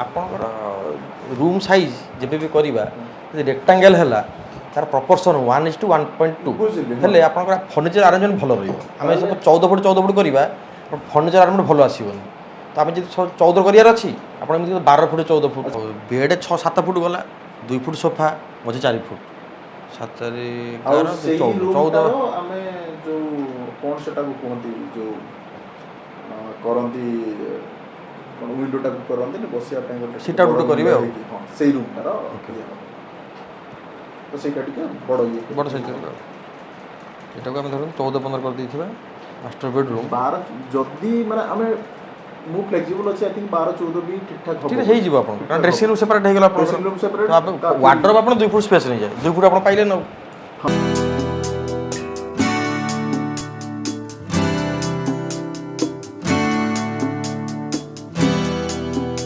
ଆପଣଙ୍କର room size ଯେବେ ବି କରିବା ଯଦି ରେକ୍ଟାଙ୍ଗେଲ୍ ହେଲା ତାର ପ୍ରପୋର୍ସନ୍ 1:1.2 ହେଲେ ଆପଣଙ୍କର ଫର୍ଣ୍ଣିଚର ଆରେଞ୍ଜମେଣ୍ଟ ଭଲ ରହିବ। ଆମେ ସବୁ 14 ଫୁଟ କରିବା ଫର୍ଣ୍ଣିଚର ଆରେଞ୍ଜମେଣ୍ଟ ଭଲ ଆସିବନି। ତ ଆମେ ଯଦି 14 କରିବାର ଅଛି ଆପଣ ଏମିତି 12 ଫୁଟ 14 ଫୁଟ ବେଡ୍ 6-7 ଫୁଟ ଗଲା 2 ଫୁଟ ସୋଫା ମଝି 4 ଫୁଟ 7 14 ଆମେ ଯୋଉ କ'ଣ ସେଟାକୁ କୁହନ୍ତି ଯୋଉ କରନ୍ତି କ'ଣ ୱିଣ୍ଡୋଟାକୁ କରନ୍ତି ବସିବା ପାଇଁ ଗୋଟେ ସିଟ୍ ଆଉଟ୍ କରିବେ ଆଉ ସେଇ ରୁମ୍ଟାର ତ ସେଇଟା ଟିକେ ବଡ଼ ସାଇଜ୍ କରିବେ ଆଉ ଏଟାକୁ ଆମେ ଧରନ୍ତୁ 14-15 କରିଦେଇଥିବା ମାଷ୍ଟର ବେଡରୁମ୍ 12 ଯଦି ମାନେ ଆମେ ମୁଁ ଫ୍ଲେକ୍ସିବଲ୍ ଅଛି ଆଇ ଥିଙ୍କ୍ 12-14 ବି ଠିକ୍ଠାକ୍ ଠିକ୍ ହେଇଯିବ ଆପଣ କାରଣ ଡ୍ରେସିଂ ରୁମ୍ ସେପାରେଟ୍ ହେଇଗଲା ଆପଣଙ୍କର ୱାର୍ଡରୋବ୍ ଆପଣ 2 ଫୁଟ ସ୍ପେସ୍ ନେଇଯାଏ 2 ଫୁଟ ଆପଣ ପାଇଲେ ନା